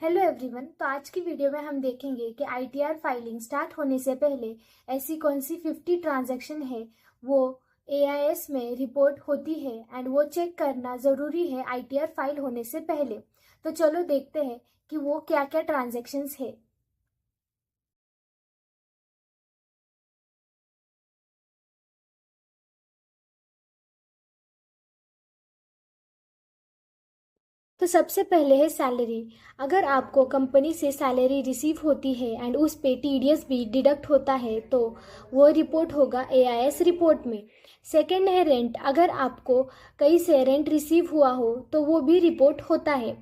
Hello everyone. तो आज की वीडियो में हम देखेंगे कि आईटीआर फाइलिंग स्टार्ट होने से पहले ऐसी कौन सी 50 ट्रांजैक्शन है वो एआईएस में रिपोर्ट होती है एंड वो चेक करना ज़रूरी है आईटीआर फाइल होने से पहले। तो चलो देखते हैं कि वो क्या क्या ट्रांजैक्शंस है। तो सबसे पहले है सैलरी। अगर आपको कंपनी से सैलरी रिसीव होती है एंड उस पे टीडीएस भी डिडक्ट होता है तो वो रिपोर्ट होगा एआईएस रिपोर्ट में। सेकंड है रेंट। अगर आपको कहीं से रेंट रिसीव हुआ हो तो वो भी रिपोर्ट होता है।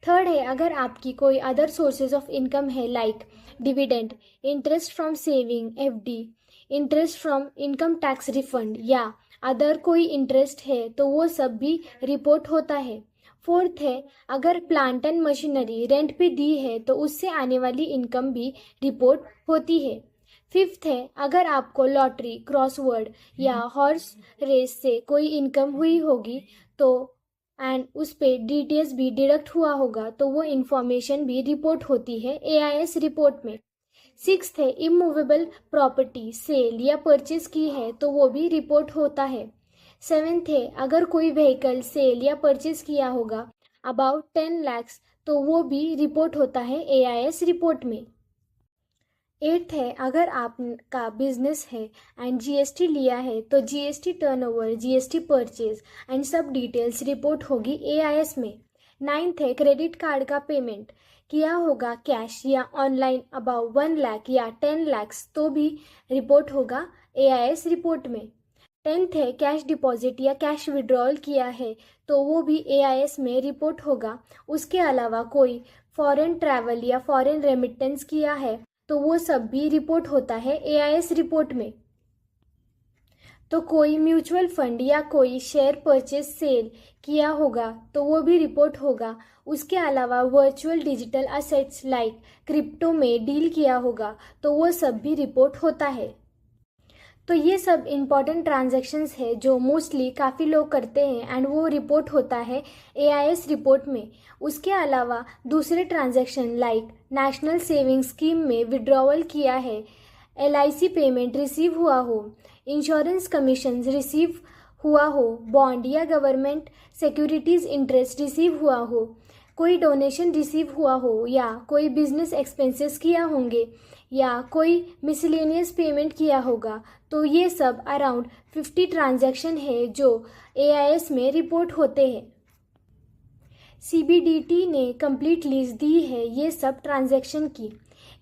थर्ड है अगर आपकी कोई अदर सोर्सेज ऑफ इनकम है like dividend, interest from saving FD, interest from income tax refund या अदर कोई इंटरेस्ट है तो वो सब भी रिपोर्ट होता है। फोर्थ है अगर प्लांट एंड मशीनरी रेंट पे दी है तो उससे आने वाली इनकम भी रिपोर्ट होती है। फिफ्थ है अगर आपको लॉटरी, क्रॉसवर्ड या हॉर्स रेस से कोई इनकम हुई होगी तो एंड उस पे डीटीएस भी डिडक्ट हुआ होगा तो वो इन्फॉर्मेशन भी रिपोर्ट होती है एआईएस रिपोर्ट में। सिक्स्थ है इमूवेबल प्रॉपर्टी सेल या परचेज की है तो वो भी रिपोर्ट होता है। सेवेंथ है अगर कोई व्हीकल सेल या परचेज किया होगा अबाउट 10 lakhs तो वो भी रिपोर्ट होता है एआईएस रिपोर्ट में। एट्थ है अगर आपका बिजनेस है एंड जीएसटी लिया है तो GST turnover, GST purchase and सब डिटेल्स रिपोर्ट होगी एआईएस में। नाइन्थ है क्रेडिट कार्ड का पेमेंट किया होगा कैश या ऑनलाइन अबाउट 1 लाख या 10 lakhs तो भी रिपोर्ट होगा एआईएस रिपोर्ट में। टेंथ है कैश डिपॉजिट या कैश विड्रॉल किया है तो वो भी एआईएस में रिपोर्ट होगा। उसके अलावा कोई फॉरेन ट्रैवल या फॉरेन रेमिटेंस किया है तो वो सब भी रिपोर्ट होता है एआईएस रिपोर्ट में। तो कोई म्यूचुअल फंड या कोई शेयर परचेज सेल किया होगा तो वो भी रिपोर्ट होगा। उसके अलावा virtual digital assets like crypto में डील किया होगा तो वो सब भी रिपोर्ट होता है। तो ये सब इम्पॉर्टेंट ट्रांजैक्शंस है जो मोस्टली काफ़ी लोग करते हैं एंड वो रिपोर्ट होता है एआईएस रिपोर्ट में। उसके अलावा दूसरे transaction like national saving scheme में विड्रॉवल किया है, एलआईसी पेमेंट रिसीव हुआ हो, इंश्योरेंस कमीशन रिसीव हुआ हो, बॉन्ड या गवर्नमेंट सिक्योरिटीज़ इंटरेस्ट रिसीव हुआ हो, कोई डोनेशन रिसीव हुआ हो या कोई बिजनेस एक्सपेंसेस किया होंगे या कोई मिसलेनियस पेमेंट किया होगा तो ये सब अराउंड 50 ट्रांजैक्शन है जो एआईएस में रिपोर्ट होते हैं। सीबीडीटी ने कंप्लीट लिस्ट दी है ये सब ट्रांजैक्शन की।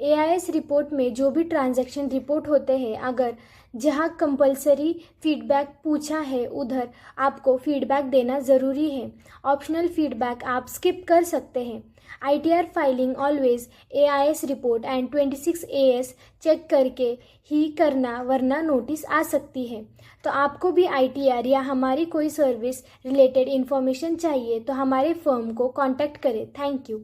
एआईएस रिपोर्ट में जो भी ट्रांजैक्शन रिपोर्ट होते हैं अगर जहाँ कंपलसरी फीडबैक पूछा है उधर आपको फीडबैक देना ज़रूरी है। ऑप्शनल फीडबैक आप स्किप कर सकते हैं। ITR filing always AIS report and 26 AS check करके ही करना वरना नोटिस आ सकती है। तो आपको भी आईटीआर या हमारी कोई सर्विस रिलेटेड इन्फॉर्मेशन चाहिए तो हमारे फर्म को कांटेक्ट करें। Thank you.